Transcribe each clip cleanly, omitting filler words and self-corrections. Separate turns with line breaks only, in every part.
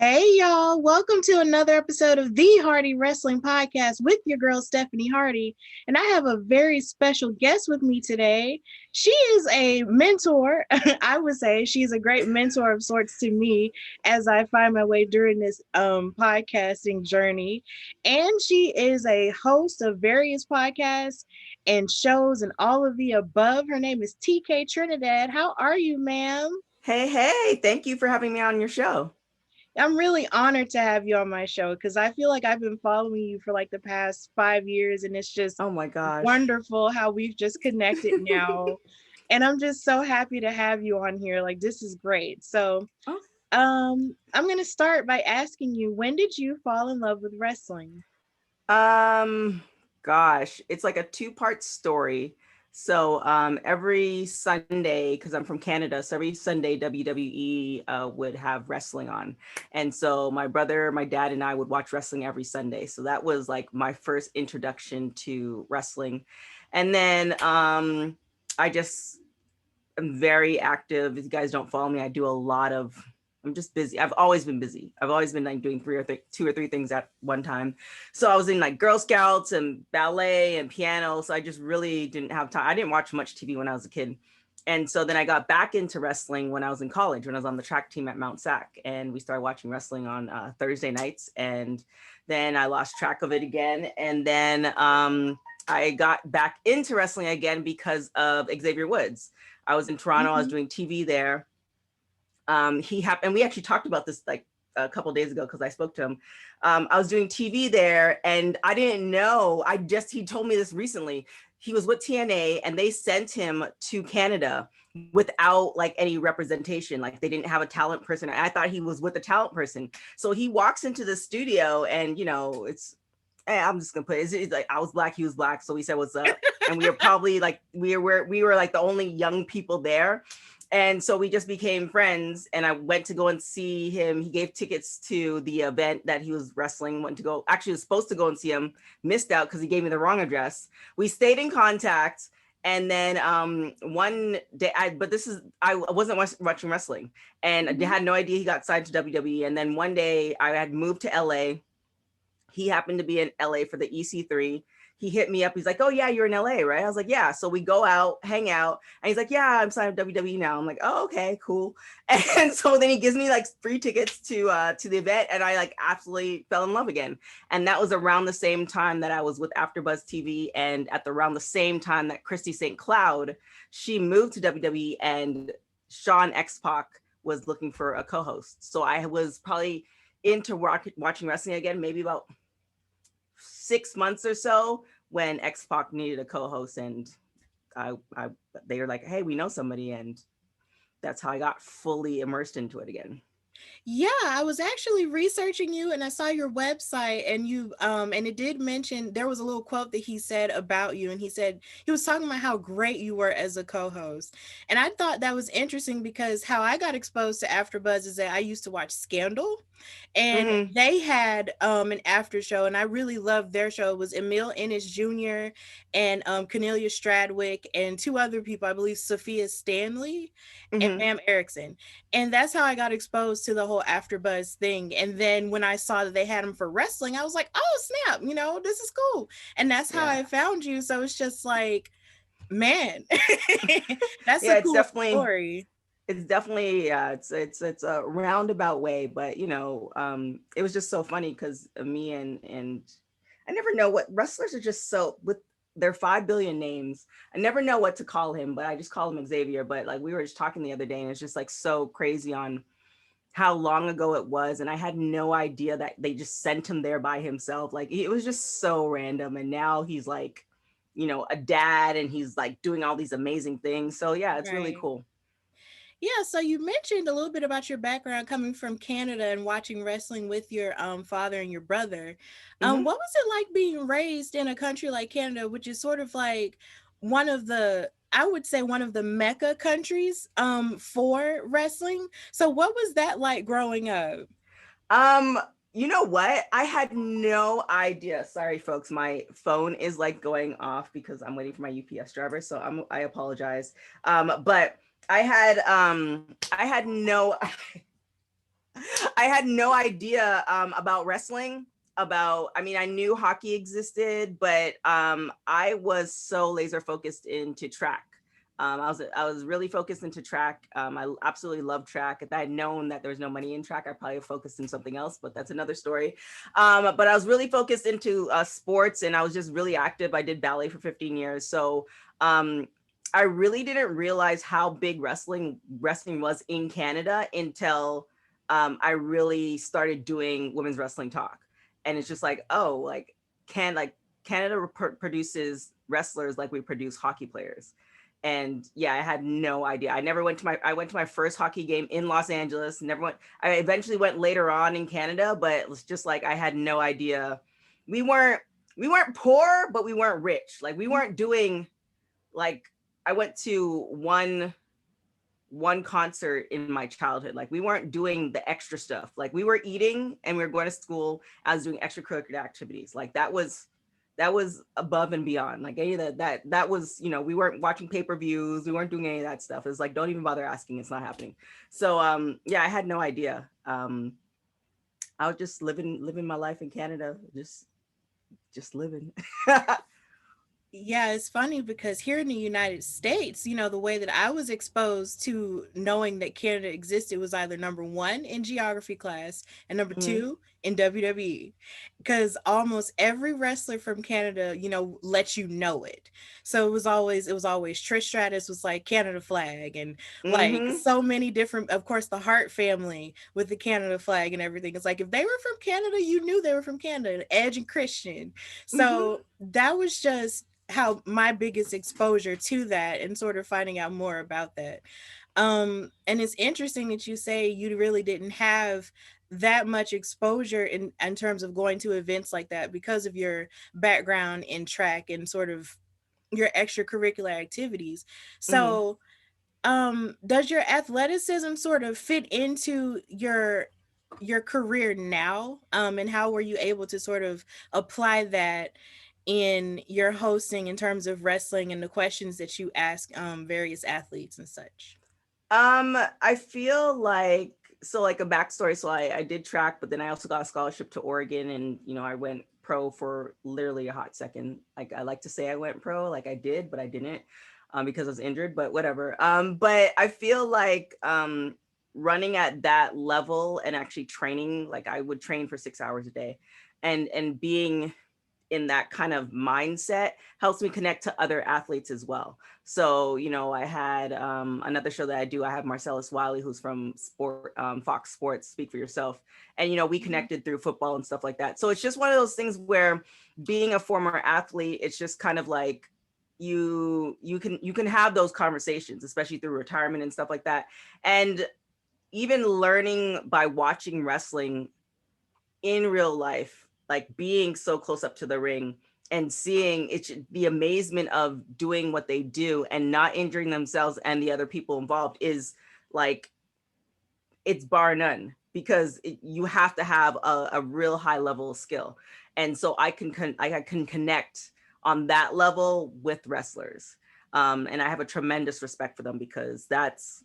Hey y'all, welcome to another episode of the Hardy Wrestling Podcast with your girl Stephanie Hardy. And I have a very special guest with me today. She is a mentor. I would say she's a great mentor of sorts to me as I find my way during this podcasting journey. And she is a host of various podcasts and shows and all of the above. Her name is TK Trinidad. How are you, ma'am?
Hey, thank you for having me on your show.
I'm really honored to have you on my show because I feel like I've been following you for like the past 5 years, and it's just
Oh my gosh.
wonderful how we've just connected now. And I'm just so happy to have you on here. Like, this is great. So,
Oh,
I'm going to start by asking you, when did you fall in love with wrestling?
um, gosh, it's like a two-part story. So every Sunday, because I'm from Canada, so every Sunday WWE would have wrestling on. And so my brother, my dad, and I would watch wrestling every Sunday. So that was like my first introduction to wrestling. And then I just am very active. If you guys don't follow me, I do a lot of, I'm just busy. I've always been busy. I've always been like doing two or three things at one time. So I was in like Girl Scouts and ballet and piano. So I just really didn't have time. I didn't watch much TV when I was a kid. And so then I got back into wrestling when I was in college, when I was on the track team at Mount Sac. And we started watching wrestling on Thursday nights. And then I lost track of it again. And then I got back into wrestling again because of Xavier Woods. I was in Toronto. I was
Mhm.
doing TV there. And we actually talked about this like a couple of days ago because I spoke to him. I was doing TV there, and I didn't know. He told me this recently. He was with TNA, and they sent him to Canada without like any representation. Like they didn't have a talent person. I thought he was with a talent person. So he walks into the studio, and I'm just gonna put it. It's like I was black, he was black, so we said what's up, and we were probably like we were like the only young people there, and so we just became friends. And I went to go and see him. He gave tickets to the event that he was wrestling. Went to go, actually was supposed to go and see him, missed out because he gave me the wrong address. We stayed in contact. And then one day, I wasn't watching wrestling, and I
Mhm.
had no idea he got signed to WWE. And then one day I had moved to LA. He happened to be in LA for the EC3. He hit me up. He's like, "Oh yeah, you're in LA, right?" I was like, "Yeah." So we go out, hang out, and he's like, "Yeah, I'm signed to WWE now." I'm like, "Oh, okay, cool." And so then he gives me like free tickets to the event, and I like absolutely fell in love again. And that was around the same time that I was with AfterBuzz TV, and at around the same time that Christy St. Cloud, she moved to WWE, and Sean X Pac was looking for a co-host. So I was probably into watching wrestling again, maybe about 6 months or so, when X Pac needed a co-host, and I they were like, "Hey, we know somebody," and that's how I got fully immersed into it again.
Yeah, I was actually researching you and I saw your website, and you and it did mention there was a little quote that he said about you, and he said he was talking about how great you were as a co-host. And I thought that was interesting because how I got exposed to AfterBuzz is that I used to watch Scandal, and
Mm-hmm.
they had an after show, and I really loved their show. It was Emil Ennis Jr. and Cornelia Stradwick and two other people, I believe Sophia Stanley and
Mm-hmm.
Pam Erickson. And that's how I got exposed to the whole AfterBuzz thing. And then when I saw that they had him for wrestling, I was like, oh snap, this is cool. And that's how
Yeah,
I found you. So it's just like, man, that's a
yeah.
cool story.
It's definitely yeah. It's a roundabout way, but it was just so funny because me and I never know what wrestlers are just so with their 5 billion names. I never know what to call him, but I just call him Xavier. But like we were just talking the other day, and it's just like so crazy on how long ago it was, and I had no idea that they just sent him there by himself. Like it was just so random, and now he's like, a dad, and he's like doing all these amazing things. So yeah, it's really
Right.
cool.
Yeah, so you mentioned a little bit about your background coming from Canada and watching wrestling with your father and your brother.
Hmm.
What was it like being raised in a country like Canada, which is sort of like one of the, I would say, one of the mecca countries for wrestling. So what was that like growing up?
Um, you know what? I had no idea. Sorry, folks. My phone is like going off because I'm waiting for my UPS driver. So I apologize. But I had no I had no idea about wrestling. I knew hockey existed, but I was so laser focused into track. I was really focused into track. I absolutely love track. If I had known that there was no money in track, I probably focused in something else, but that's another story. But I was really focused into sports, and I was just really active. I did ballet for 15 years. So um, I really didn't realize how big wrestling was in Canada until I really started doing women's wrestling talk. And it's just like, oh, Canada produces wrestlers like we produce hockey players. And yeah, I had no idea. I went to my first hockey game in Los Angeles. Never went. I eventually went later on in Canada, but it was just like I had no idea. We weren't we weren't poor, but we weren't rich. Like we weren't doing like I went to one concert in my childhood. Like we weren't doing the extra stuff. Like we were eating and we were going to school. I was doing extracurricular activities. Like that was above and beyond. Like any of that was, we weren't watching pay-per-views. We weren't doing any of that stuff. It's like, don't even bother asking. It's not happening. So yeah, I had no idea. I was just living my life in Canada, just living.
Yeah, it's funny because here in the United States, the way that I was exposed to knowing that Canada existed was either number one in geography class and number
Mhm.
two in WWE. Because almost every wrestler from Canada, lets you know it. So it was always Trish Stratus was like Canada flag, and like
Mhm.
so many different, of course, the Hart family with the Canada flag and everything. It's like if they were from Canada, you knew they were from Canada, Edge and Christian.
Mhm.
So that was just how my biggest exposure to that and sort of finding out more about that. And it's interesting that you say you really didn't have that much exposure in terms of going to events like that because of your background in track and sort of your extracurricular activities.
Mhm.
So does your athleticism sort of fit into your career now, and how were you able to sort of apply that in your hosting in terms of wrestling and the questions that you ask various athletes and such?
I feel like like a backstory. So I did track, but then I also got a scholarship to Oregon, and I went pro for literally a hot second. Like I like to say I went pro, like I did, but I didn't, because I was injured. But whatever. But I feel like running at that level and actually training, like I would train for 6 hours a day, and being in that kind of mindset helps me connect to other athletes as well. So, I had another show that I do. I have Marcellus Wiley, who's from Fox Sports, Speak for Yourself. And, we
Mhm.
connected through football and stuff like that. So it's just one of those things where being a former athlete, it's just kind of like you can have those conversations, especially through retirement and stuff like that. And even learning by watching wrestling in real life, like being so close up to the ring and seeing the amazement of doing what they do and not injuring themselves and the other people involved is like, it's bar none, because you have to have a real high level of skill. And so I can connect on that level with wrestlers. And I have a tremendous respect for them, because that's,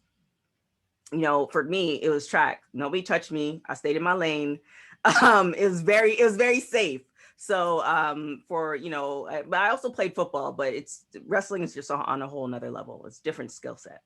for me, it was track. Nobody touched me. I stayed in my lane. It was very safe. So but I also played football, but it's wrestling is just on a whole nother level. It's different skill set.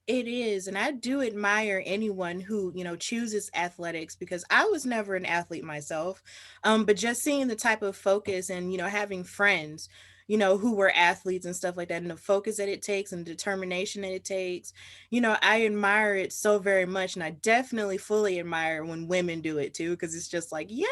It is. And I do admire anyone who, chooses athletics because I was never an athlete myself. But just seeing the type of focus and, having friends, who were athletes and stuff like that, and the focus that it takes and determination that it takes, I admire it so very much. And I definitely fully admire when women do it too, because it's just like, yay,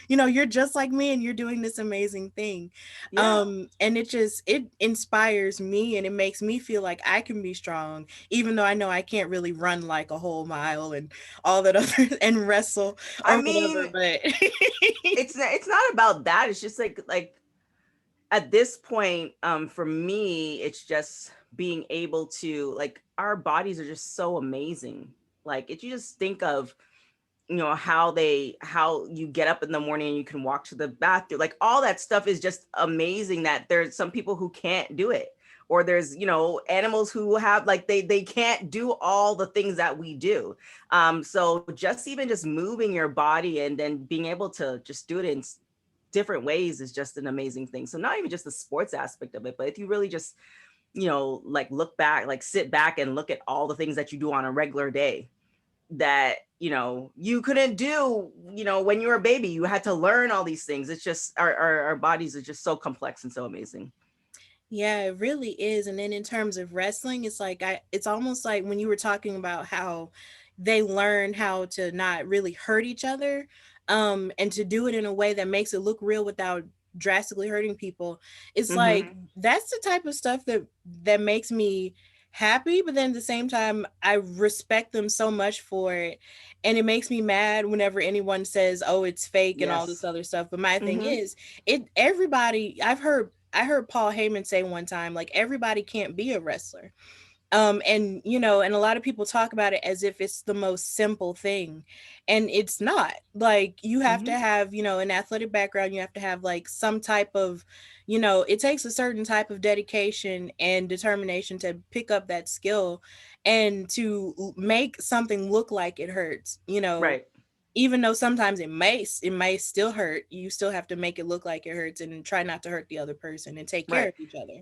you're just like me and you're doing this amazing thing.
Yeah.
And it inspires me and it makes me feel like I can be strong even though I know I can't really run like a whole mile and all that other and wrestle
I
or whatever,
mean,
but
it's not about that. It's just like at this point, for me, it's just being able to, like, our bodies are just so amazing. Like, if you just think of, how you get up in the morning and you can walk to the bathroom, like all that stuff is just amazing, that there's some people who can't do it, or there's, you know, animals who have like they can't do all the things that we do. So just even just moving your body and then being able to just do it in different ways is just an amazing thing. So not even just the sports aspect of it, but if you really just, you know, like look back, like sit back and look at all the things that you do on a regular day that, you know, you couldn't do, you know, when you were a baby. You had to learn all these things. It's just our bodies are just so complex and so amazing.
Yeah, it really is. And then in terms of wrestling, it's like it's almost like when you were talking about how they learn how to not really hurt each other, and to do it in a way that makes it look real without drastically hurting people. It's like
Mm-hmm.
that's the type of stuff that makes me happy, but then at the same time I respect them so much for it. And it makes me mad whenever anyone says, "Oh, it's fake" and all this
Yes.
other stuff. But my thing
Mm-hmm.
is, it everybody I heard Paul Heyman say one time, like everybody can't be a wrestler. And you know, and a lot of people talk about it as if it's the most simple thing. And it's not. Like you have to
Mm-hmm.
have, you know, an athletic background, you have to have like some type of, you know, it takes a certain type of dedication and determination to pick up that skill and to make something look like it hurts, you know.
Right.
Even though sometimes it may still hurt, you still have to make it look like it hurts and try not to hurt the other person and take care
Right.
of each other.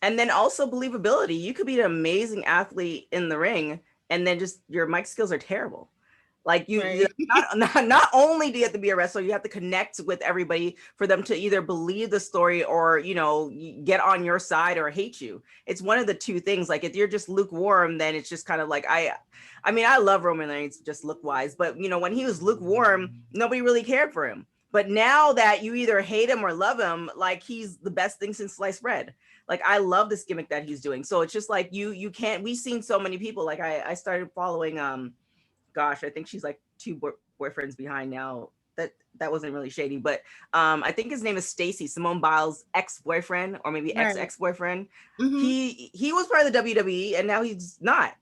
And then also believability. You could be an amazing athlete in the ring, and then just your mic skills are terrible. Like you
Right.
not only do you have to be a wrestler, you have to connect with everybody for them to either believe the story or, you know, get on your side or hate you. It's one of the two things. Like if you're just lukewarm, then it's just kind of like I mean, I love Roman Reigns just look wise, but you know, when he was lukewarm, nobody really cared for him. But now that you either hate him or love him, like he's the best thing since sliced bread. Like I love this gimmick that he's doing. So it's just like you can't. We've seen so many people. Like I started following gosh, I think she's like two boyfriends behind now. That wasn't really shady, but I think his name is Stacy, Simone Biles' ex-boyfriend, or maybe
Right.
ex-boyfriend.
Mm-hmm.
He was part of the WWE, and now he's not.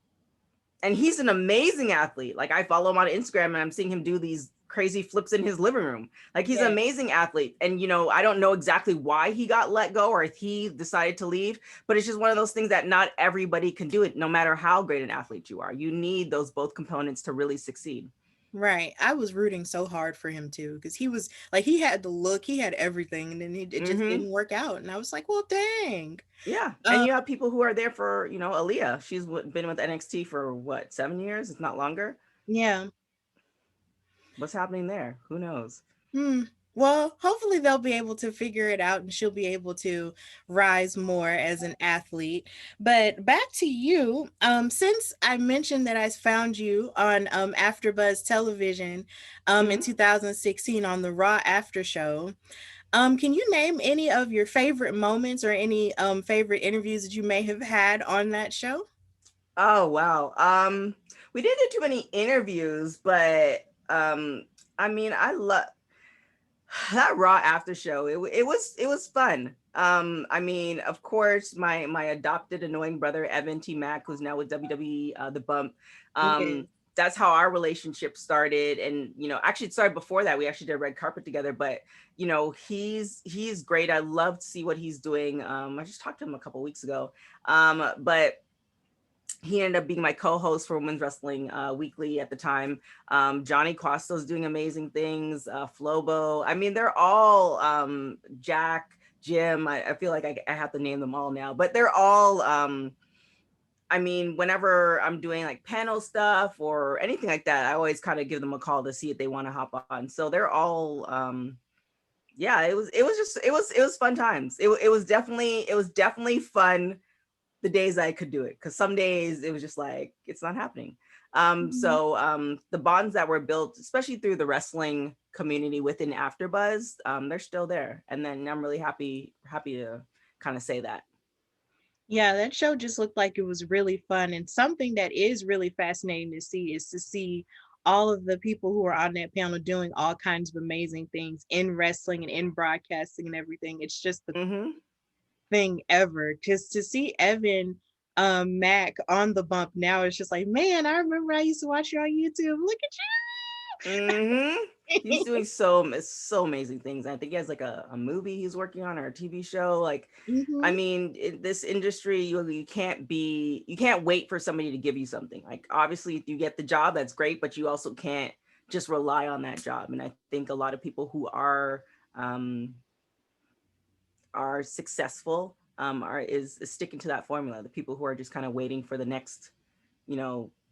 And he's an amazing athlete. Like I follow him on Instagram, and I'm seeing him do these crazy flips in his living room. Like he's an
Yes.
amazing athlete. And you know, I don't know exactly why he got let go or if he decided to leave, but it's just one of those things that not everybody can do it, no matter how great an athlete you are. You need those both components to really succeed.
Right. I was rooting so hard for him too, because he was like he had the look, he had everything, and then it just
Mm-hmm.
didn't work out. And I was like, well, dang.
Yeah, and
Um,
you have people who are there for, you know, Aaliyah. She's been with NXT for what, 7 years? It's not longer.
yeah.
What's happening there? Who knows?
Hmm. Well, hopefully they'll be able to figure it out and she'll be able to rise more as an athlete. But back to you. Since I mentioned that I found you on AfterBuzz Television in
Mm-hmm.
2016 on the RAW Aftershow, can you name any of your favorite moments or any favorite interviews that you may have had on that show?
Oh wow. We didn't do too many interviews, but I mean, I love that Raw after show. It was fun. I mean, of course, my adopted annoying brother Evan T Mac, who's now with WWE, the Bump.
Yes.
Um, that's how our relationship started, and you know, actually, it started before that. We actually did red carpet together, but you know, he's great. I love to see what he's doing. I just talked to him a couple weeks ago. But he ended up being my co-host for Women's Wrestling Weekly at the time. Johnny Costo's doing amazing things. Flobo. I mean, they're all Jack, Jim. I feel like I have to name them all now, but they're all. I mean, whenever I'm doing like panel stuff or anything like that, I always kind of give them a call to see if they want to hop on. So they're all. Yeah, it was fun times. It was definitely fun the days I could do it, because some days it was just like it's not happening.
Mhm.
So the bonds that were built, especially through the wrestling community within AfterBuzz, they're still there, and then I'm really happy to kind of say that.
Yeah, that show just looked like it was really fun. And something that is really fascinating to see is to see all of the people who are on that panel doing all kinds of amazing things in wrestling and in broadcasting and everything. It's just the
Mm-hmm.
thing ever. Just to see Evan Mac on the Bump now, it's just like, man, I remember I used to watch you on YouTube. Look at
Mm-hmm. He's doing so amazing things. I think he has like a movie he's working on or a TV show. Like, I
Mm-hmm.
mean, in this industry, you can't wait for somebody to give you something. Like, obviously, if you get the job, that's great, but you also can't just rely on that job. And I think a lot of people who um, are successful is sticking to that formula. The people who are just kind of waiting for the next,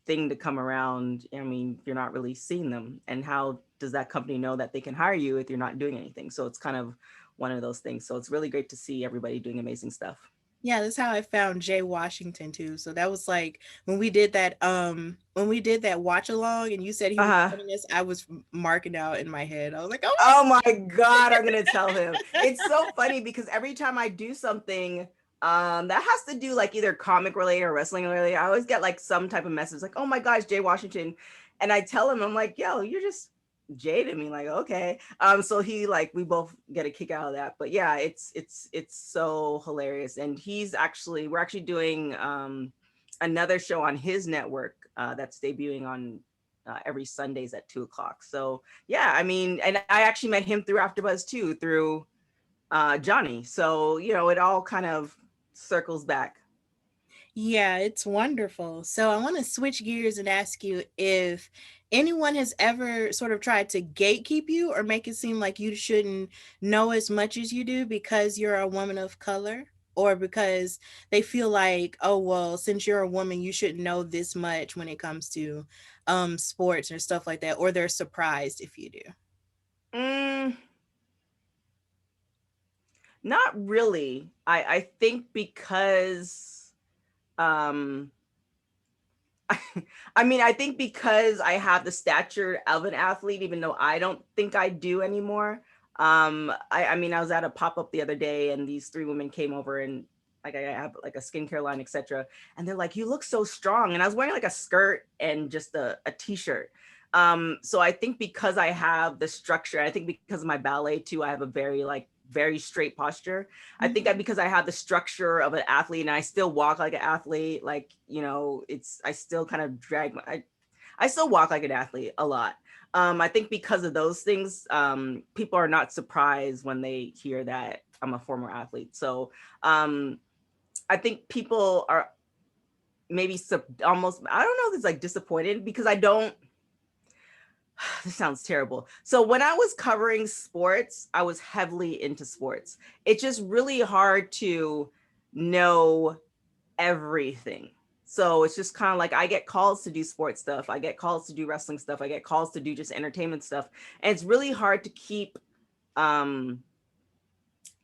thing to come around. I mean, you're not really seeing them. And how does that company know that they can hire you if you're not doing anything? So it's kind of one of those things. So it's really great to see everybody doing amazing stuff.
Yeah, that's how I found Jay Washington too. So that was like when we did that watch along and you said he was
Uh-huh.
joining us, I was marking out in my head. I was like, "Oh
Oh my God, I'm gonna tell him. It's so funny because every time I do something that has to do like either comic related or wrestling related, I always get like some type of message like, oh my gosh, Jay Washington. And I tell him, I'm like, yo, you're just Jay to me, like, okay. So he like we both get a kick out of that. But yeah, it's so hilarious. And we're actually doing another show on his network that's debuting on every Sundays at 2 o'clock. So yeah, I mean, and I actually met him through AfterBuzz too, through Johnny. So it all kind of circles back.
yeah, it's wonderful." So I want to switch gears and ask you if anyone has ever sort of tried to gatekeep you or make it seem like you shouldn't know as much as you do because you're a woman of color, or because they feel like, oh, well, since you're a woman, you shouldn't know this much when it comes to sports or stuff like that, or they're surprised if you do.
Mm, not really. I think because um I mean, I think because I have the stature of an athlete, even though I don't think I do anymore. I mean, I was at a pop up the other day, and these three women came over, and like I have like a skincare line, etc. And they're like, "You look so strong," and I was wearing like a skirt and just a t-shirt. So I think because I have the structure, I think because of my ballet too, I have a very straight posture. I think that
Mhm.
because I have the structure of an athlete and I still walk like an athlete, like, I still kind of I still walk like an athlete a lot. I think because of those things, people are not surprised when they hear that I'm a former athlete. So I think people are maybe almost, I don't know if it's like disappointed because I don't, this sounds terrible. So when I was covering sports, I was heavily into sports. It's just really hard to know everything. So it's just kind of like I get calls to do sports stuff. I get calls to do wrestling stuff. I get calls to do just entertainment stuff. And it's really hard to keep um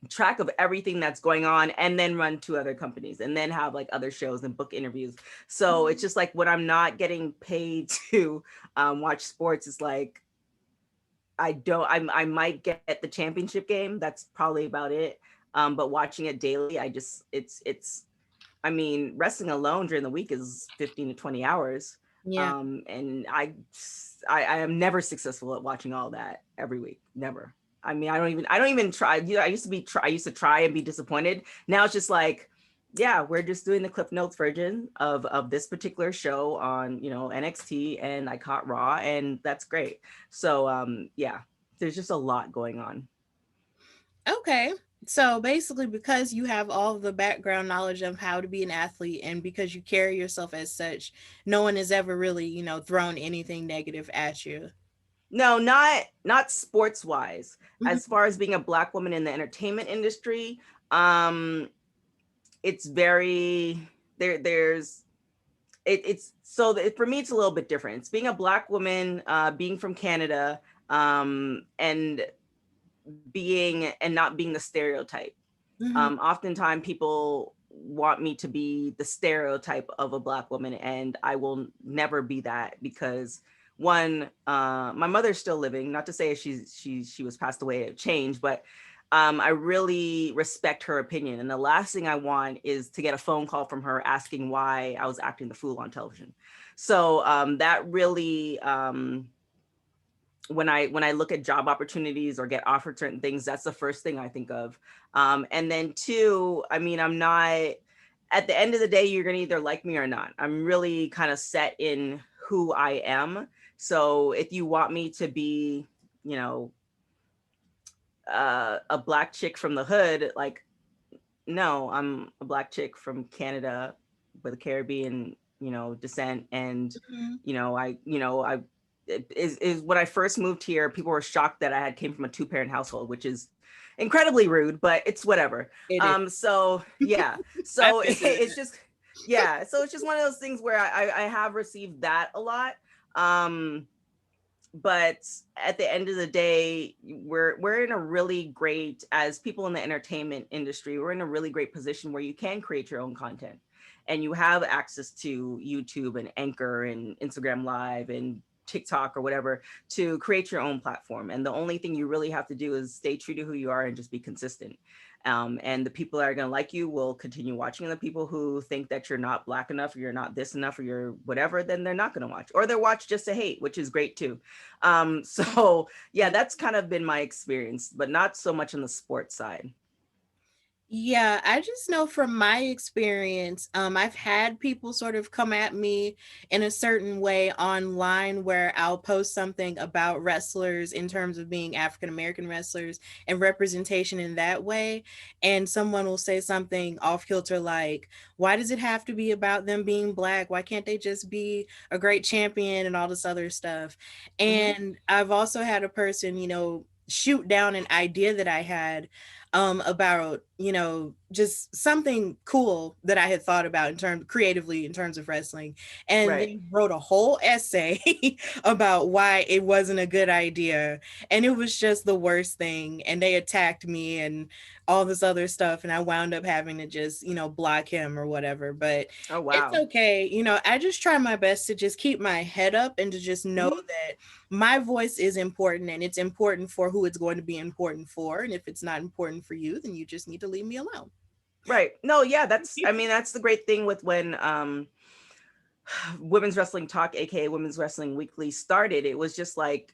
track of everything that's going on and then run two other companies and then have like other shows and book interviews. So it's just like when I'm not getting paid to watch sports, it's like I might get the championship game. That's probably about it. But watching it daily, it's I mean, wrestling alone during the week is 15 to 20 hours.
Yeah.
And I am never successful at watching all that every week. Never. I mean, I don't even try. I used to try and be disappointed. Now it's just like, yeah, we're just doing the Cliff Notes version of this particular show on, NXT, and I caught Raw, and that's great. So yeah, there's just a lot going on.
Okay. So basically, because you have all of the background knowledge of how to be an athlete and because you carry yourself as such, no one has ever really, thrown anything negative at you.
No, not sports wise. As
Mhm.
far as being a Black woman in the entertainment industry, um, it's very there's it's so for me it's a little bit different. It's being a Black woman, being from Canada, and not being the stereotype.
Mhm.
Oftentimes people want me to be the stereotype of a Black woman, and I will never be that because one, my mother's still living. Not to say she was passed away, it changed, but I really respect her opinion. And the last thing I want is to get a phone call from her asking why I was acting the fool on television. So that really when I look at job opportunities or get offered certain things, that's the first thing I think of. And then two, I mean, I'm not, at the end of the day, you're going to either like me or not. I'm really kind of set in who I am. So if you want me to be you know, a black chick from the hood. Like, no, I'm a black chick from Canada with a Caribbean, descent. And,
Mhm.
I is when I first moved here, people were shocked that I had came from a two-parent household, which is incredibly rude, but it's whatever.
It is.
So yeah.
I
So
feel
it's
good.
just, yeah. So it's just one of those things where I have received that a lot. Um, but at the end of the day, we're in a really great, as people in the entertainment industry, we're in a really great position where you can create your own content, and you have access to YouTube and Anchor and Instagram Live and TikTok or whatever to create your own platform. And the only thing you really have to do is stay true to who you are and just be consistent. And the people that are going to like you will continue watching. And the people who think that you're not black enough, or you're not this enough, or you're whatever, then they're not going to watch, or they'll watch just to hate, which is great too. So yeah, that's kind of been my experience, but not so much on the sports side.
Yeah, I just know from my experience, I've had people sort of come at me in a certain way online where I'll post something about wrestlers in terms of being African American wrestlers and representation in that way. And someone will say something off kilter like, why does it have to be about them being black? Why can't they just be a great champion and all this other stuff?
Mm-hmm.
And I've also had a person, shoot down an idea that I had about just something cool that I had thought about in terms creatively in terms of wrestling, and
Right.
they wrote a whole essay about why it wasn't a good idea, and it was just the worst thing, and they attacked me and all this other stuff, and I wound up having to just block him or whatever. But
Oh
it's
wow.
okay. I just try my best to just keep my head up and to just know
Mm-hmm.
that my voice is important, and it's important for who it's going to be important for. And if it's not important for you, then you just need to leave me alone.
Right. No, yeah, I mean, that's the great thing with when Women's Wrestling Talk, aka Women's Wrestling Weekly, started. It was just like,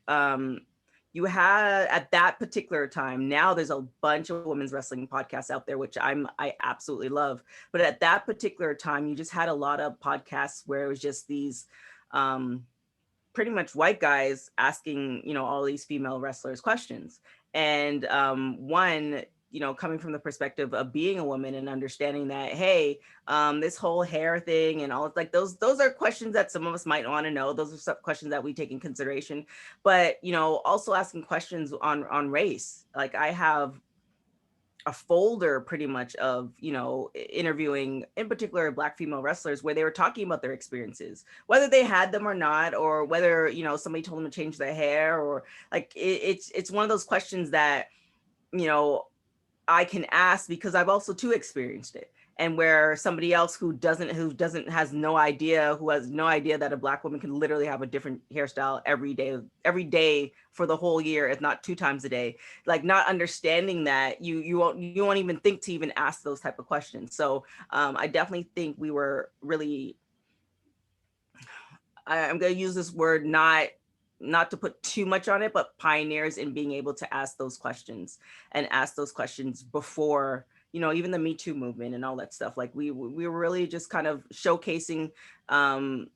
you had at that particular time. Now there's a bunch of women's wrestling podcasts out there, which I absolutely love. But at that particular time, you just had a lot of podcasts where it was just these pretty much white guys asking, all these female wrestlers questions. And one, coming from the perspective of being a woman and understanding that, hey, this whole hair thing and all, like those are questions that some of us might want to know. Those are some questions that we take in consideration. But also asking questions on race. Like, I have a folder pretty much of interviewing in particular black female wrestlers where they were talking about their experiences, whether they had them or not, or whether somebody told them to change their hair, or like it's one of those questions that you know I can ask because I've also too experienced it. And where somebody else who doesn't who has no idea that a black woman can literally have a different hairstyle every day for the whole year, if not two times a day, like not understanding that you won't even think to even ask those type of questions. So I definitely think we were really, I'm going to use this word not to put too much on it, but pioneers in being able to ask those questions, and ask those questions before even the Me Too movement and all that stuff. Like, we were really just kind of showcasing um,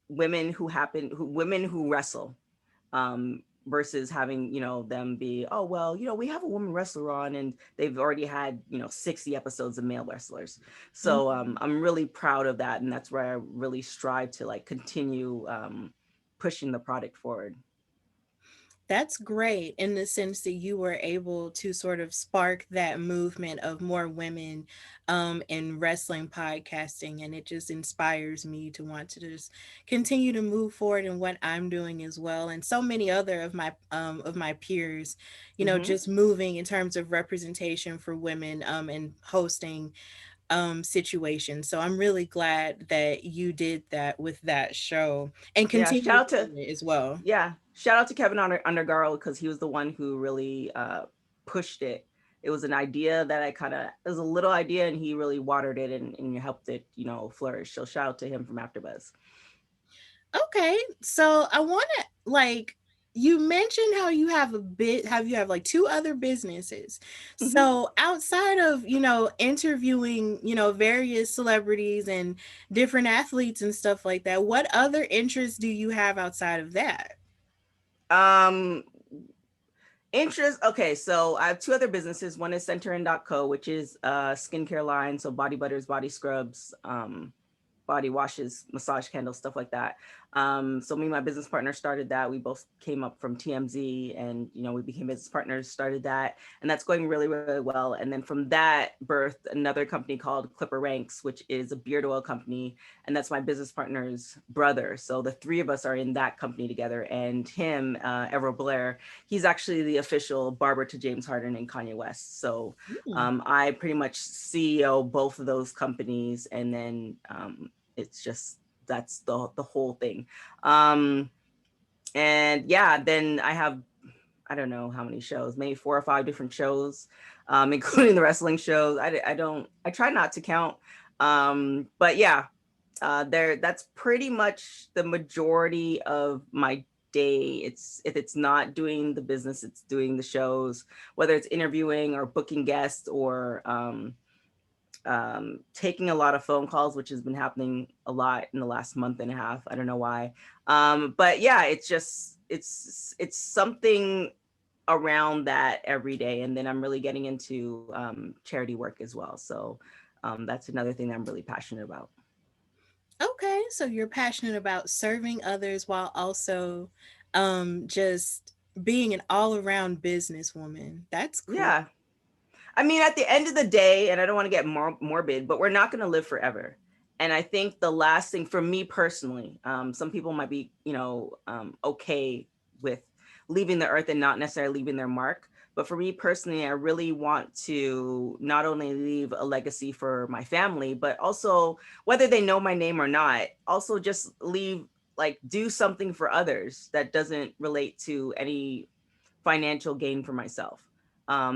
women who wrestle, versus having them be, oh well, we have a woman wrestler on, and they've already had 60 episodes of male wrestlers. So
Mhm.
I'm really proud of that, and that's where I really strive to like continue pushing the product forward.
That's great in the sense that you were able to sort of spark that movement of more women in wrestling podcasting. And it just inspires me to want to just continue to move forward in what I'm doing as well. And so many other of my peers,
Hmm.
just moving in terms of representation for women and hosting situations. So I'm really glad that you did that with that show and
Yeah,
continue doing it as well.
shout out to Kevin Undergaro, because he was the one who really pushed it. It was an idea that it was a little idea, and he really watered it, and helped it flourish. So shout out to him from AfterBuzz.
Okay, so I want to you mentioned how you have like two other businesses.
Hmm.
So outside of, interviewing, various celebrities and different athletes and stuff like that, what other interests do you have outside of that?
Um, Interest. Okay, so I have two other businesses. One is Centerin.co, which is a skincare line, so body butters, body scrubs, body washes, massage candles, stuff like that. So me and my business partner started that. We both came up from TMZ, and we became business partners, started that, and that's going really, really well. And then from that birthed another company called Clipper Ranks, which is a beard oil company, and that's my business partner's brother. So the three of us are in that company together. And him, Everett Blair, he's actually the official barber to James Harden and Kanye West. So I pretty much CEO both of those companies, and then it's just that's the whole thing. And yeah, then I don't know how many shows, maybe 4 or 5 different shows, including the wrestling shows. I try not to count. But yeah, that's pretty much the majority of my day. If it's not doing the business, it's doing the shows, whether it's interviewing or booking guests or taking a lot of phone calls, which has been happening a lot in the last month and a half. I don't know why. But yeah, it's something around that every day. And then I'm really getting into charity work as well. So that's another thing that I'm really passionate about.
Okay, so you're passionate about serving others while also just being an all-around businesswoman. That's cool.
Yeah. I mean, at the end of the day, and I don't want to get morbid, but we're not going to live forever. And I think the last thing for me personally, some people might be, okay with leaving the earth and not necessarily leaving their mark. But for me personally, I really want to not only leave a legacy for my family, but also whether they know my name or not, also just do something for others that doesn't relate to any financial gain for myself,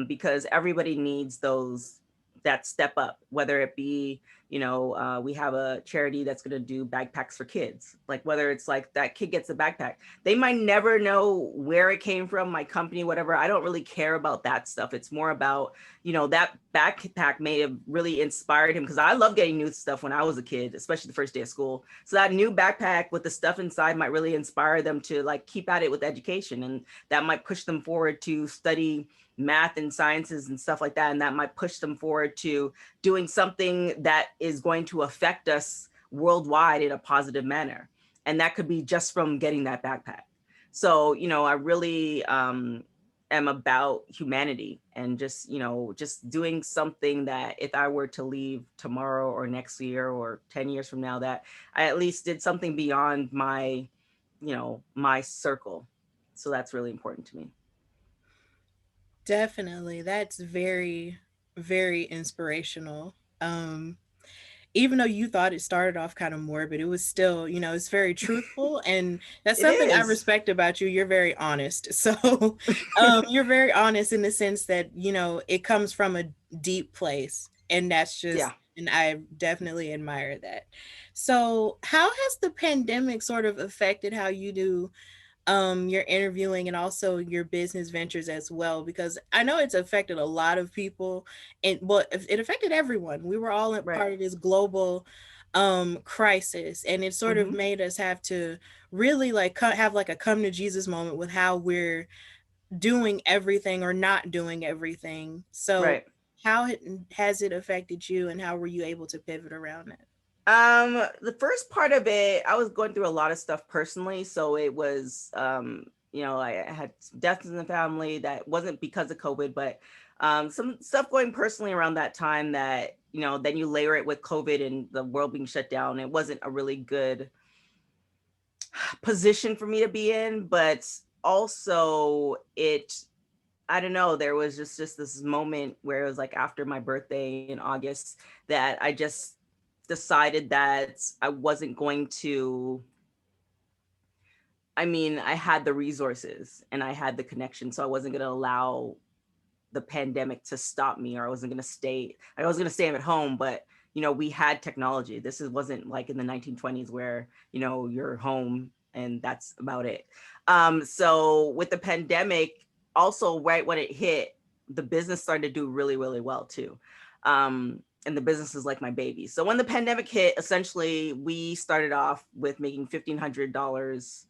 because everybody needs that step up, whether it be, we have a charity that's going to do backpacks for kids, like whether it's like that kid gets a backpack, they might never know where it came from, my company, whatever. I don't really care about that stuff. It's more about, that backpack may have really inspired him, because I love getting new stuff when I was a kid, especially the first day of school. So that new backpack with the stuff inside might really inspire them to keep at it with education, and that might push them forward to study math and sciences and stuff like that. And that might push them forward to doing something that is going to affect us worldwide in a positive manner. And that could be just from getting that backpack. So, I really am about humanity, and just doing something that if I were to leave tomorrow or next year or 10 years from now, that I at least did something beyond my circle. So that's really important to me.
Definitely. That's very, very inspirational. Even though you thought it started off kind of morbid, it was still, it's very truthful. And that's
It
something I
is.
respect about you. You're very honest. So you're very honest in the sense that, it comes from a deep place. And that's just,
Yeah.
and I definitely admire that. So, how has the pandemic sort of affected how you do your interviewing and also your business ventures as well? Because I know it's affected a lot of people, and well, it affected everyone. We were all in
Right.
part of this global crisis, and it sort of
Mm-hmm.
made us have to really have like a come to Jesus moment with how we're doing everything or not doing everything. So
Right.
how has it affected you, and how were you able to pivot around that?
The first part of it, I was going through a lot of stuff personally. So it was, I had deaths in the family that wasn't because of COVID, but some stuff going personally around that time that, then you layer it with COVID and the world being shut down. It wasn't a really good position for me to be in, but also I don't know, there was just this moment where it was like after my birthday in August that I just decided that I wasn't going to. I mean, I had the resources and I had the connection, so I wasn't going to allow the pandemic to stop me, or I wasn't going to stay. I was going to stay at home, but we had technology. Wasn't like in the 1920s where you're home and that's about it. So with the pandemic, also right when it hit, the business started to do really, really well too. And the business is like my baby. So when the pandemic hit, essentially we started off with making $1,500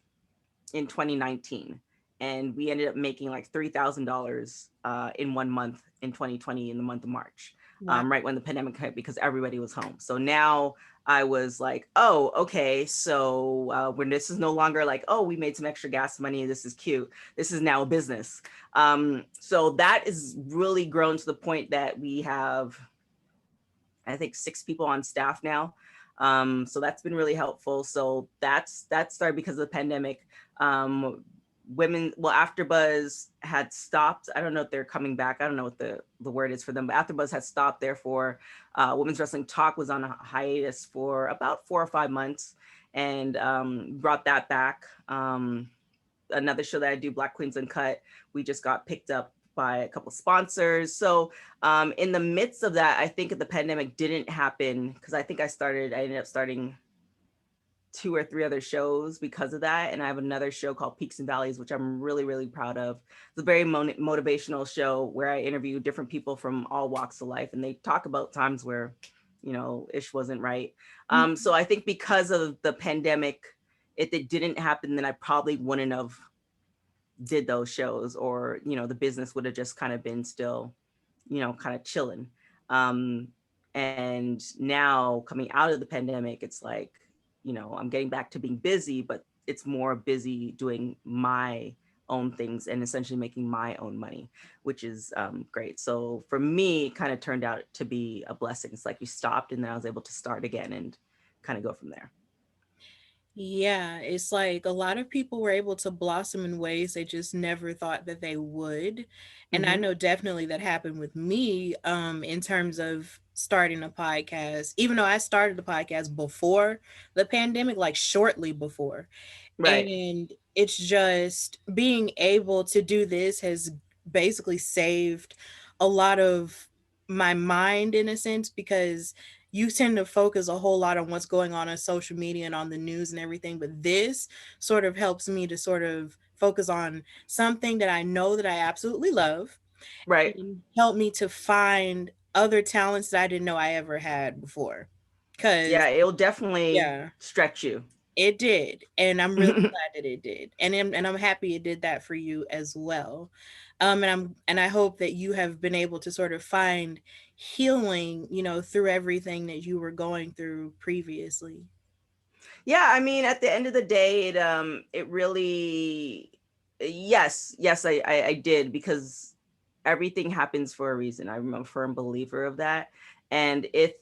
in 2019. and we ended up making like $3,000 in 1 month in 2020 in the month of March,
Wow.
right when the pandemic hit, because everybody was home. So now I was like, oh, okay, so when this is no longer like, oh, we made some extra gas money, this is cute. This is now a business. So that is really grown to the point that we have, I think, 6 people on staff now. So that's been really helpful. So that started because of the pandemic. AfterBuzz had stopped. I don't know if they're coming back. I don't know what the word is for them, but AfterBuzz had stopped. Therefore, Women's Wrestling Talk was on a hiatus for about 4 or 5 months, and brought that back. Another show that I do, Black Queens Uncut, we just got picked up by a couple sponsors. So in the midst of that, I think if the pandemic didn't happen, because I think I ended up starting 2 or 3 other shows because of that. And I have another show called Peaks and Valleys, which I'm really, really proud of. It's a very motivational show where I interview different people from all walks of life, and they talk about times where, ish wasn't right. So I think because of the pandemic, if it didn't happen, then I probably wouldn't have did those shows, or the business would have just kind of been still kind of chilling. And now coming out of the pandemic, it's like, I'm getting back to being busy, but it's more busy doing my own things and essentially making my own money, which is great. So for me, it kind of turned out to be a blessing. It's like you stopped and then I was able to start again and kind of go from there.
Yeah, it's like a lot of people were able to blossom in ways they just never thought that they would. And I
Mm-hmm.
know definitely that happened with me in terms of starting a podcast. Even though I started the podcast before the pandemic, like shortly before.
Right.
And it's just being able to do this has basically saved a lot of my mind in a sense, because you tend to focus a whole lot on what's going on social media and on the news and everything, but this sort of helps me to sort of focus on something that I know that I absolutely love,
Right.
and help me to find other talents that I didn't know I ever had before. Cuz
Yeah, it'll definitely
yeah,
stretch you.
it did, and I'm really glad that it did, and I'm happy it did that for you as well. And I hope that you have been able to sort of find healing, through everything that you were going through previously.
Yeah, I mean, at the end of the day, it really, yes, I did, because everything happens for a reason. I'm a firm believer of that. And if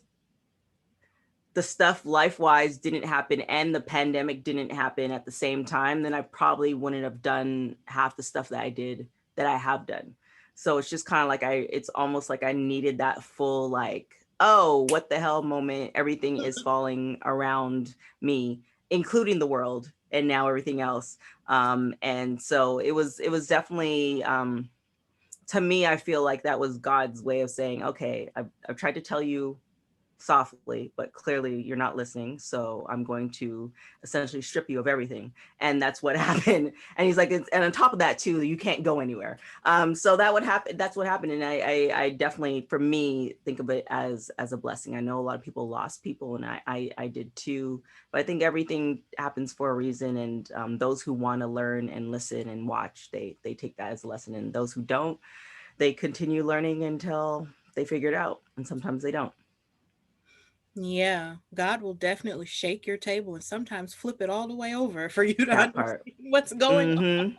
the stuff life wise didn't happen and the pandemic didn't happen at the same time, then I probably wouldn't have done half the stuff that I did, that I have done. So it's just kind of like it's almost like I needed that full, like, oh, what the hell moment. Everything is falling around me, including the world and now everything else. And so it was definitely, to me, I feel like that was God's way of saying, okay, I've tried to tell you softly, but clearly you're not listening. So I'm going to essentially strip you of everything. And that's what happened. And he's like, and on top of that too, you can't go anywhere. So that would happen. That's what happened. And I definitely, for me, think of it as a blessing. I know a lot of people lost people, and I did too, but I think everything happens for a reason. And those who want to learn and listen and watch, they take that as a lesson. And those who don't, they continue learning until they figure it out. And sometimes they don't.
Yeah, God will definitely shake your table and sometimes flip it all the way over for you to
That part.
understand what's going on.
Mm-hmm.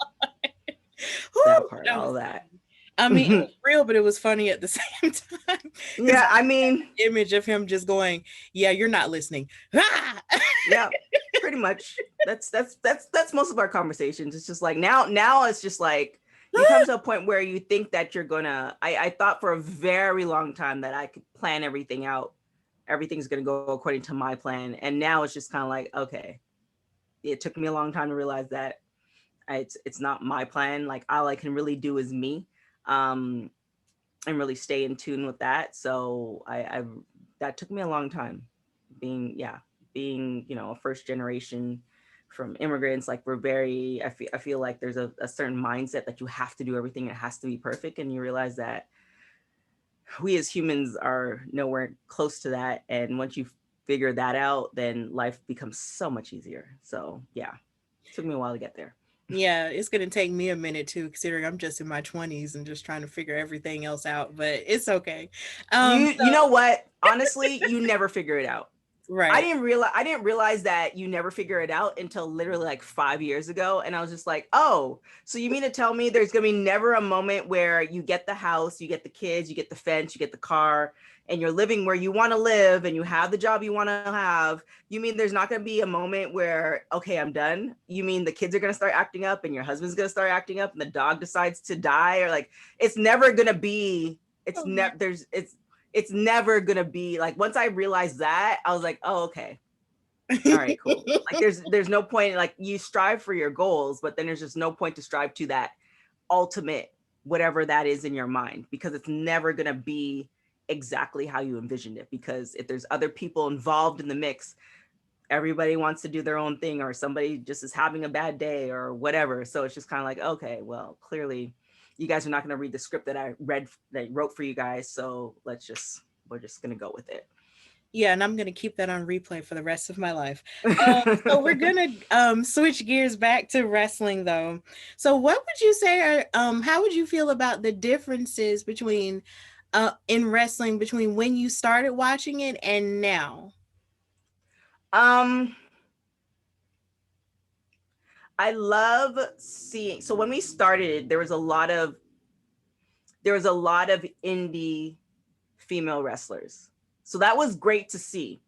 That
Whew,
part,
that
all
was
of that.
funny. I mean, it was real, but it was funny at the same time, because
Yeah, I mean,
image of him just going, "Yeah, you're not listening." Ah!
yeah, pretty much. That's most of our conversations. It's just like now it's just like you come to a point where you think that you're gonna. I thought for a very long time that I could plan everything out. Everything's gonna go according to my plan, and now it's just kind of like, okay, it took me a long time to realize that it's not my plan. Like all I can really do is me. Um, and really stay in tune with that. So I that took me a long time, being a first generation from immigrants. Like we're very, I feel like there's a certain mindset that you have to do everything, it has to be perfect, and you realize that we as humans are nowhere close to that. And once you figure that out, then life becomes so much easier. So yeah, it took me a while to get there.
Yeah, it's gonna take me a minute too, considering I'm just in my 20s and just trying to figure everything else out, but it's okay.
You
So
know what? Honestly, you never figure it out.
right.
I didn't realize that you never figure it out until literally like 5 years ago. And I was just like, oh, so you mean to tell me there's gonna be never a moment where you get the house, you get the kids, you get the fence, you get the car, and you're living where you want to live and you have the job you want to have. You mean there's not gonna be a moment where, okay, I'm done? You mean the kids are gonna start acting up and your husband's gonna start acting up and the dog decides to die? Or like it's never gonna be, it's
Oh my.
never there's it's never gonna be like, once I realized that, I was like, oh, okay. All right, cool. Like there's no point, like you strive for your goals, but then there's just no point to strive to that ultimate, whatever that is in your mind, because it's never gonna be exactly how you envisioned it. Because if there's other people involved in the mix, everybody wants to do their own thing, or somebody just is having a bad day or whatever. So it's just kind of like, okay, well, clearly you guys are not going to read the script that I wrote for you guys. So we're just going to go with it.
Yeah, and I'm gonna keep that on replay for the rest of my life. So we're gonna switch gears back to wrestling, though. So, what would you say are how would you feel about the differences between in wrestling between when you started watching it and now?
um, I love seeing. So when we started, there was a lot of indie female wrestlers. So that was great to see.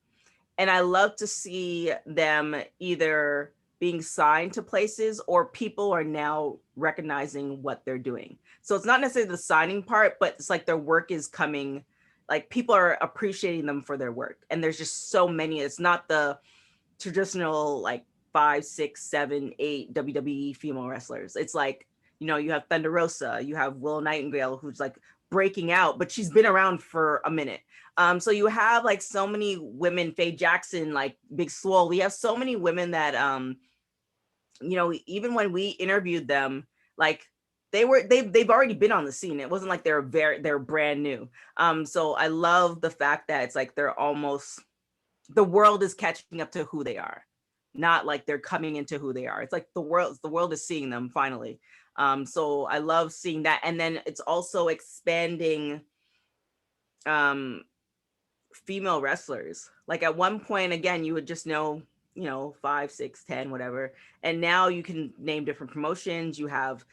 And I love to see them either being signed to places or people are now recognizing what they're doing. So it's not necessarily the signing part, but it's like their work is coming, like people are appreciating them for their work. And there's just so many. It's not the traditional like 5, 6, 7, 8 WWE female wrestlers. It's like, you have Thunder Rosa, you have Willow Nightingale, who's like breaking out, but she's been around for a minute. So you have like so many women, Faye Jackson, like Big Swole. We have so many women that, even when we interviewed them, like they've already been on the scene. It wasn't like they're brand new. So I love the fact that it's like the world is catching up to who they are, not like they're coming into who they are. It's like the world is seeing them finally. So I love seeing that. And then it's also expanding female wrestlers. Like at one point, again, you would just know, 5, 6, 10, whatever. And now you can name different promotions. You have,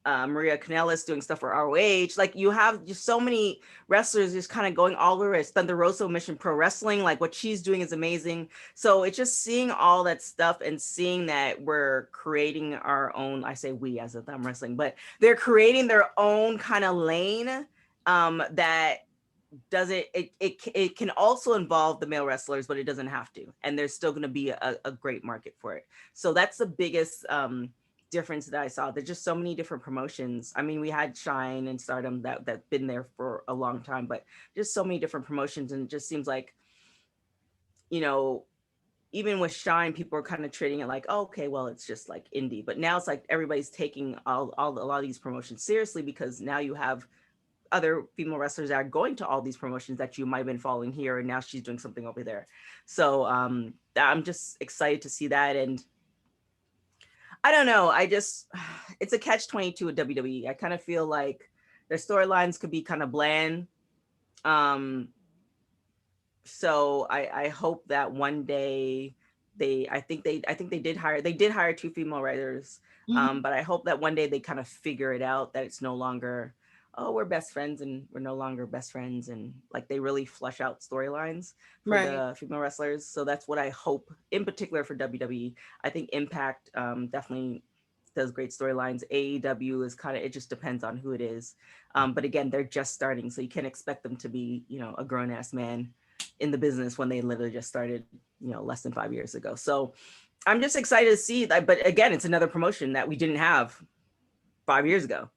Maria Kanellis doing stuff for ROH. Like you have just so many wrestlers just kind of going all over. It's Thunder Rosa, Mission Pro Wrestling. Like what she's doing is amazing. So it's just seeing all that stuff and seeing that we're creating our own, I say we as if I'm wrestling, but they're creating their own kind of lane that doesn't it can also involve the male wrestlers, but it doesn't have to, and there's still going to be a great market for it. So that's the biggest difference that I saw. There's just so many different promotions. I mean, we had Shine and Stardom that been there for a long time, but just so many different promotions. And it just seems like, even with Shine, people are kind of treating it like, oh, okay, well, it's just like indie. But now it's like everybody's taking a lot of these promotions seriously, because now you have other female wrestlers that are going to all these promotions that you might have been following here, and now she's doing something over there. So I'm just excited to see that. And I don't know, it's a catch-22 with WWE. I kind of feel like their storylines could be kind of bland. So I hope that one day I think they did hire 2 female writers.
Mhm.
But I hope that one day they kind of figure it out, that it's no longer, oh, we're best friends and we're no longer best friends, and like they really flush out storylines for
Right.
the female wrestlers. So that's what I hope, in particular for WWE. I think Impact definitely does great storylines. AEW is kind of, it just depends on who it is. But again, they're just starting, so you can't expect them to be, a grown ass man in the business when they literally just started, less than 5 years ago. So I'm just excited to see that. But again, it's another promotion that we didn't have 5 years ago.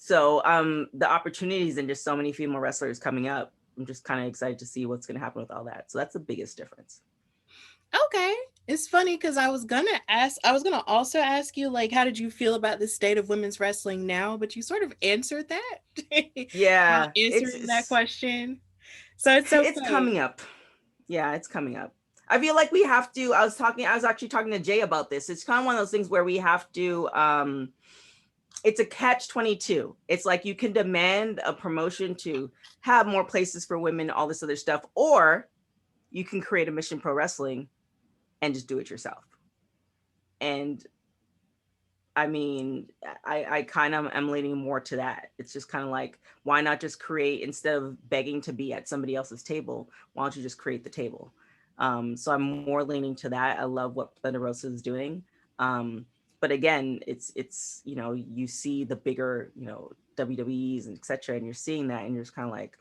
So the opportunities and just so many female wrestlers coming up, I'm just kind of excited to see what's going to happen with all that. So that's the biggest difference.
Okay. It's funny because I was gonna also ask you, like, how did you feel about the state of women's wrestling now? But you sort of answered that while
Yeah,
answering that question. So it's
it's
okay.
coming up. Yeah, it's coming up. I feel like we have to, I was actually talking to Jay about this. It's kind of one of those things where we have to, it's a catch-22. It's like you can demand a promotion to have more places for women, all this other stuff, or you can create a Mission Pro Wrestling and just do it yourself. And I mean, I kind of am leaning more to that. It's just kind of like, why not just create, instead of begging to be at somebody else's table, why don't you just create the table? So I'm more leaning to that. I love what Thunder Rosa is doing. But again, it's, you know, you see the bigger, you know, WWEs and etc. And you're seeing that and you're just kind of like,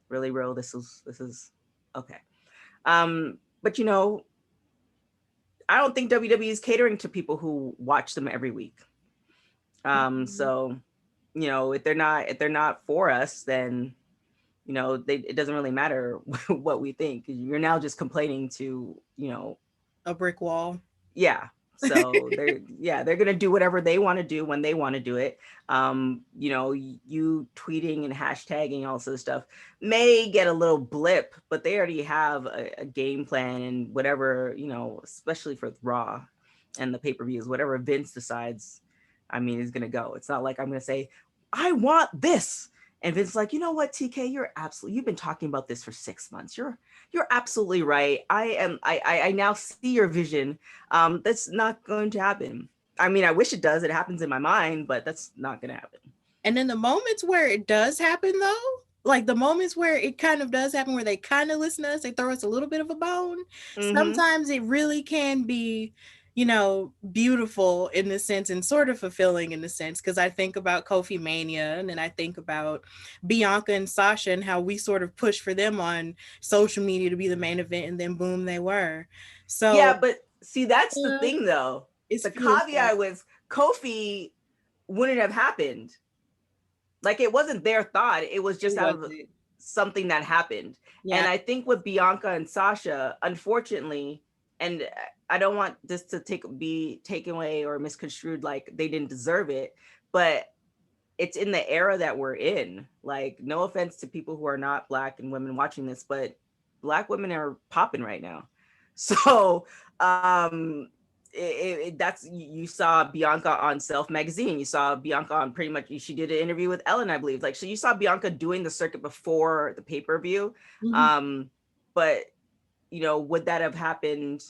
really, Ro, this is okay. But you know, I don't think WWE is catering to people who watch them every week. So, you know, if they're not for us, then, you know, it doesn't really matter what we think. You're now just complaining to, you know,
a brick wall.
Yeah. So they're gonna do whatever they want to do when they want to do it. You know, you tweeting and hashtagging all this stuff may get a little blip, but they already have a game plan and whatever, you know, especially for Raw and the pay-per-views, whatever Vince decides, I mean, is gonna go. It's not like I'm gonna say, I want this. And Vince's like, you know what, TK, you've been talking about this for 6 months. You're absolutely right. I now see your vision. That's not going to happen. I mean, I wish it does. It happens in my mind, but that's not going to happen.
And in the moments where it does happen, though, like the moments where it kind of does happen, where they kind of listen to us, they throw us a little bit of a bone. Mm-hmm. Sometimes it really can be, you know, beautiful in the sense and sort of fulfilling in the sense, because I think about Kofi Mania and then I think about Bianca and Sasha and how we sort of pushed for them on social media to be the main event, and then boom, they were. So
yeah, but see, that's the thing though.
It's
the caveat was Kofi wouldn't have happened. Like, it wasn't their thought. It was just out of something that happened. Yeah. And I think with Bianca and Sasha, unfortunately, and I don't want this to be taken away or misconstrued like they didn't deserve it, but it's in the era that we're in. Like, no offense to people who are not Black and women watching this, but Black women are popping right now. So that's, you saw Bianca on Self Magazine. You saw Bianca on pretty much, she did an interview with Ellen, I believe. Like, so you saw Bianca doing the circuit before the pay-per-view. Mm-hmm. But, you know, would that have happened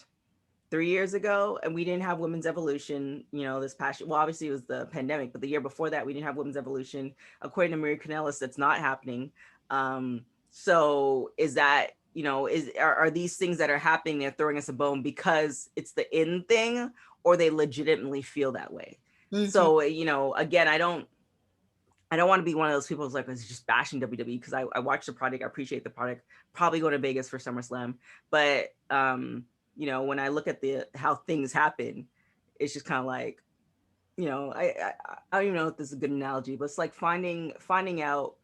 3 years ago? And we didn't have Women's Evolution, you know, this past year. Well, obviously it was the pandemic, but the year before that, we didn't have Women's Evolution. According to Marie Kanellis, that's not happening. So is that, you know, are these things that are happening, they're throwing us a bone because it's the in thing, or they legitimately feel that way? Mm-hmm. So, you know, again, I don't want to be one of those people who's like, it's just bashing WWE, because I watch the product, I appreciate the product, probably go to Vegas for SummerSlam. But, you know, when I look at how things happen, it's just kind of like, you know, I don't even know if this is a good analogy, but it's like finding out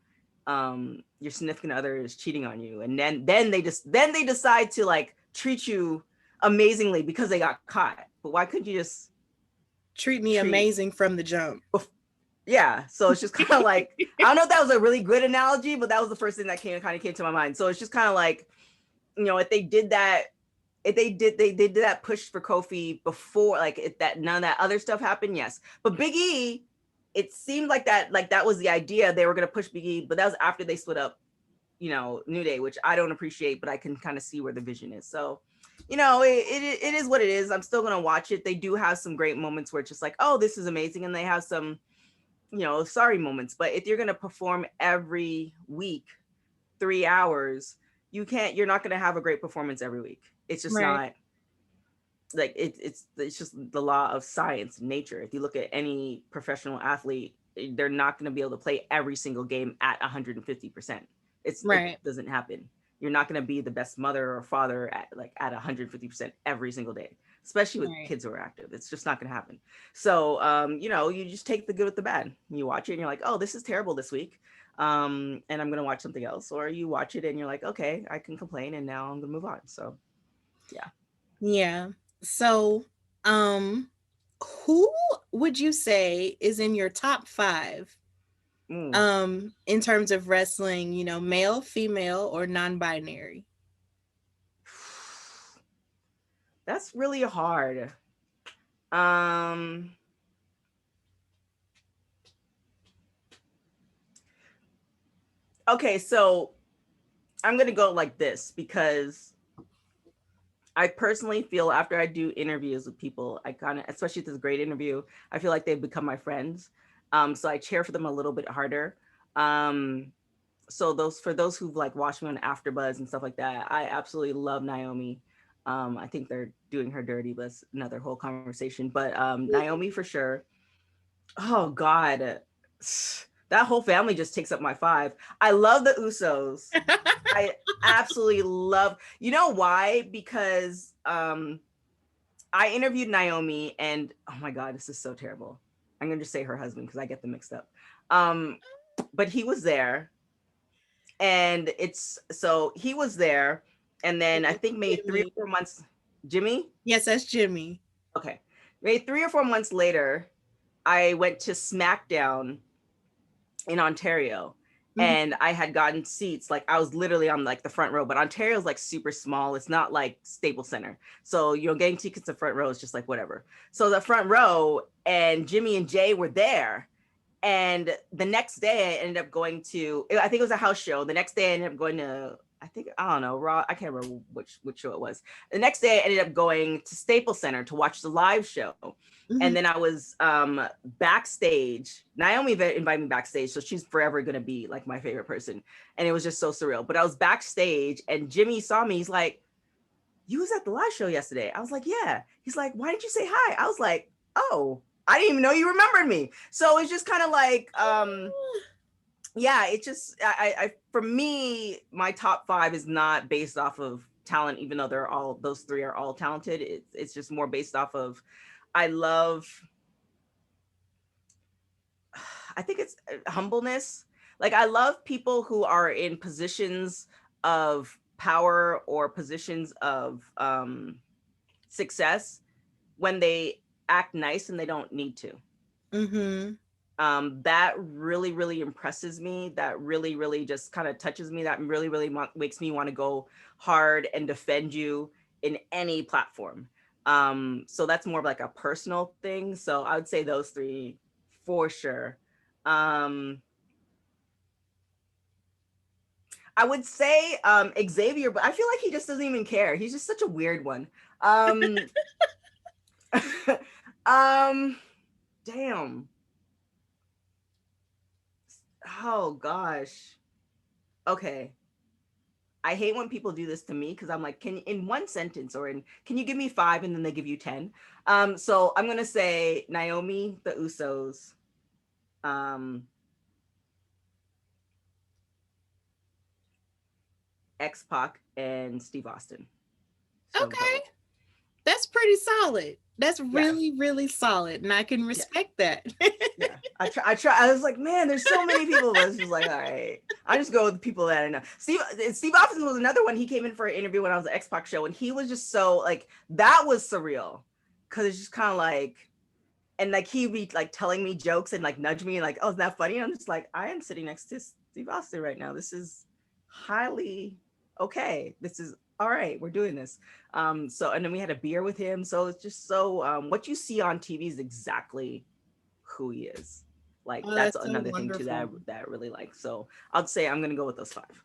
your significant other is cheating on you, and then they decide to like treat you amazingly because they got caught. But why couldn't you just
treat me amazing from the jump?
Yeah, so it's just kind of like, I don't know if that was a really good analogy, but that was the first thing that came to my mind. So it's just kind of like, you know, if they did that push for Kofi before, like, if that none of that other stuff happened, yes. But Big E, it seemed like that was the idea. They were going to push Big E, but that was after they split up, you know, New Day, which I don't appreciate, but I can kind of see where the vision is. So, you know, it is what it is. I'm still going to watch it. They do have some great moments where it's just like, oh, this is amazing. And they have some, you know, sorry moments. But if you're going to perform every week, 3 hours, you're not going to have a great performance every week. It's just not. Like, it's just the law of science, nature. If you look at any professional athlete, they're not going to be able to play every single game at 150%. It doesn't happen. You're not going to be the best mother or father at 150% every single day, especially with kids who are active. It's just not going to happen. So, you know, you just take the good with the bad. You watch it and you're like, oh, this is terrible this week. And I'm going to watch something else. Or you watch it and you're like, okay, I can complain, and now I'm going to move on. So, yeah.
Yeah. So, who would you say is in your top 5 in terms of wrestling, you know, male, female, or non-binary?
That's really hard. Um, okay, so I'm gonna go like this because I personally feel after I do interviews with people, I kind of, especially if it's a great interview, I feel like they've become my friends. So I cheer for them a little bit harder. Um, so those who've like watched me on AfterBuzz and stuff like that, I absolutely love Naomi. I think they're doing her dirty, but it's another whole conversation. But Naomi for sure. Oh God, that whole family just takes up my five. I love the Usos. I absolutely love. You know why? Because I interviewed Naomi, and oh my God, this is so terrible. I'm gonna just say her husband because I get them mixed up. Um, but he was there, and it's so he was there, and then I think maybe three or
Jimmy.
4 months. Jimmy.
Yes, that's Jimmy.
Okay, maybe 3 or 4 months later, I went to SmackDown in Ontario,
Mhm.
and I had gotten seats. Like I was literally on like the front row, but Ontario's like super small. It's not like Staples Center. So, getting tickets to front row is just like whatever. So the front row, and Jimmy and Jay were there. And the next day I ended up going to, I think it was a house show. The next day I ended up going to, I don't know, Raw. I can't remember which show it was. The next day I ended up going to Staples Center to watch the live show. And
Mhm.
then I was backstage. Naomi invited me backstage, so she's forever gonna be like my favorite person. And it was just so surreal. But I was backstage, and Jimmy saw me. He's like, "You was at the live show yesterday." I was like, "Yeah." He's like, "Why didn't you say hi?" I was like, "Oh, I didn't even know you remembered me." So it's just kind of like, yeah, it just, I, for me, my top five is not based off of talent, even though those three are all talented. It's just more based off of, I love, I think it's humbleness. Like I love people who are in positions of power or positions of success when they act nice and they don't need to.
Mhm.
That really, really impresses me. That really, really just kind of touches me. That really, really makes me want to go hard and defend you in any platform. So that's more of like a personal thing. So I would say those three for sure. Um, I would say Xavier, but I feel like he just doesn't even care. He's just such a weird one. Um, um, damn. Oh gosh. Okay. I hate when people do this to me because I'm like, can in one sentence or can you give me five and then they give you 10? So I'm gonna say Naomi, the Usos, um, X-Pac, and Steve Austin. Stone
Okay.
Cold.
That's pretty solid. That's
Yeah,
really, really solid. And I can
yeah,
respect that.
yeah. I was like, man, there's so many people, but it's just like, all right. I just go with the people that I know. Steve Austin was another one. He came in for an interview when I was at X-Pac show, and he was just so like, that was surreal. Cause it's just kind of like, and like he'd be like telling me jokes and like nudge me like, oh, isn't that funny? And I'm just like, I am sitting next to Steve Austin right now. This is highly okay. This is all right. We're doing this. So and then we had a beer with him. So it's just so what you see on TV is exactly who he is. Like
Oh,
that's
that's so
another thing too that
wonderful.
that I really like. So I'd say I'm gonna go with those five.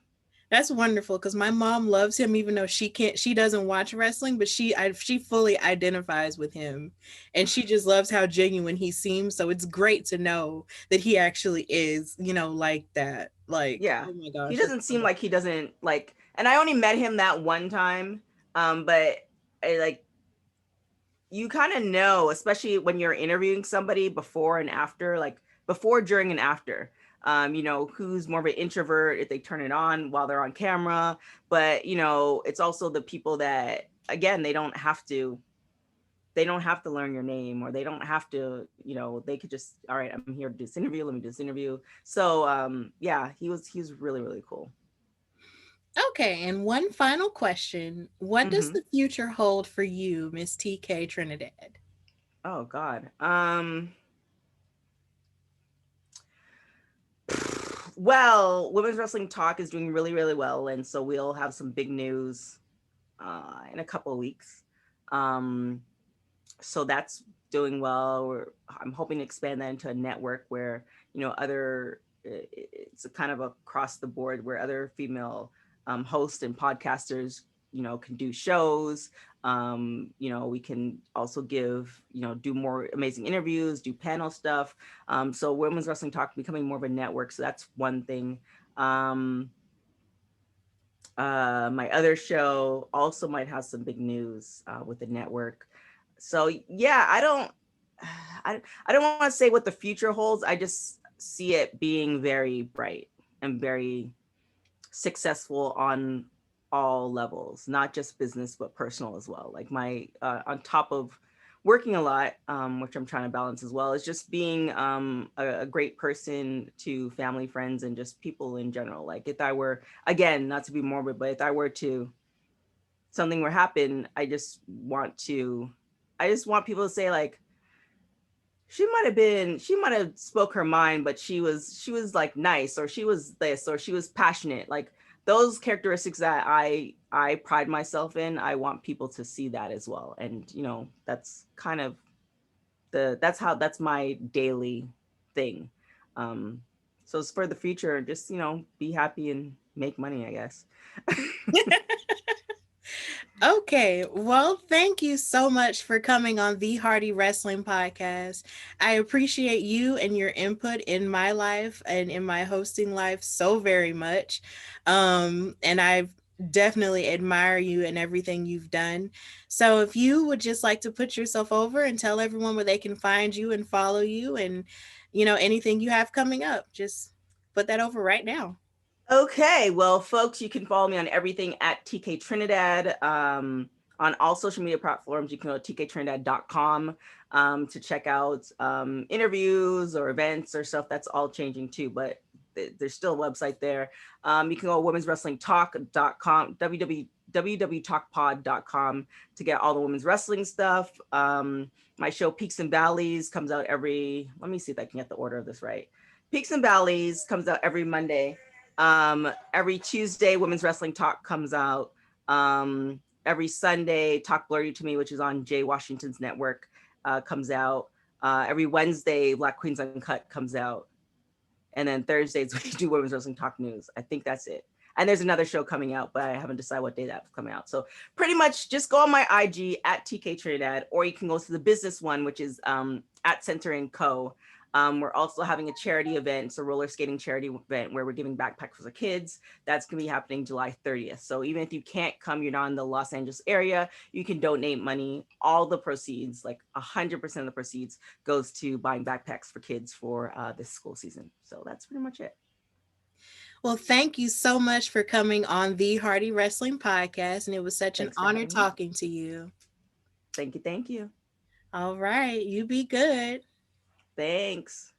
That's wonderful because my mom loves him, even though she doesn't watch wrestling, but she fully identifies with him, and she just loves how genuine he seems. So it's great to know that he actually is, like that. Like,
Yeah,
oh my
he
gosh, that's
doesn't seem
wonderful.
like he doesn't like. And I only met him that one time. But I like you kind of know, especially when you're interviewing somebody before and after, like before, during, and after. Who's more of an introvert if they turn it on while they're on camera. But it's also the people that again they don't have to learn your name, or they don't have to, they could just, all right, I'm here to do this interview. Let me do this interview. So yeah, he was really, really cool.
Okay, and one final question: what does
Hmm.
the future hold for you, Miss TK Trinidad?
Oh God. Well, Women's Wrestling Talk is doing really, really well, and so we'll have some big news in a couple of weeks. Um, so that's doing well. I'm hoping to expand that into a network where, other, it's a kind of across the board where other female hosts and podcasters, can do shows. We can also do more amazing interviews, do panel stuff. So Women's Wrestling Talk becoming more of a network. So that's one thing. Um, my other show also might have some big news with the network. So yeah, I don't want to say what the future holds. I just see it being very bright and very successful on all levels, not just business but personal as well. Like my on top of working a lot, which I'm trying to balance as well, is just being a great person to family, friends, and just people in general. Like if I were, again, not to be morbid, but if I were to, something were happen, I just want people to say like, she might have spoke her mind, but she was like nice, or she was this, or she was passionate. Like those characteristics that I pride myself in, I want people to see that as well. And that's kind of that's my daily thing. um so it's for the future, just be happy and make money, I guess.
Okay, well, thank you so much for coming on the Hardy Wrestling Podcast. I appreciate you and your input in my life and in my hosting life so very much. And I definitely admire you and everything you've done. So if you would just like to put yourself over and tell everyone where they can find you and follow you and, anything you have coming up, just put that over right now.
Okay, well, folks, you can follow me on everything at TK Trinidad. On all social media platforms, you can go to tktrinidad.com to check out interviews or events or stuff. That's all changing too, but there's still a website there. You can go to womenswrestlingtalk.com, www.talkpod.com to get all the women's wrestling stuff. My show Peaks and Valleys comes out let me see if I can get the order of this right. Peaks and Valleys comes out every Monday. Every Tuesday, Women's Wrestling Talk comes out. Every Sunday, Talk Blur You to Me, which is on Jay Washington's network, comes out. Every Wednesday, Black Queens Uncut comes out. And then Thursdays, we do Women's Wrestling Talk News. I think that's it. And there's another show coming out, but I haven't decided what day that's coming out. So pretty much just go on my IG at TK Trinidad, or you can go to the business one, which is at Center and Co. We're also having a charity event, it's a roller skating charity event where we're giving backpacks for the kids. That's going to be happening July 30th. So even if you can't come, you're not in the Los Angeles area, you can donate money. All the proceeds, like 100% of the proceeds, goes to buying backpacks for kids for this school season. So that's pretty much it.
Well, thank you so much for coming on the Hardy Wrestling Podcast, and it was such an
Thanks for
honor
having me.
talking to you.
Thank you. Thank you.
All right, you be good.
Thanks.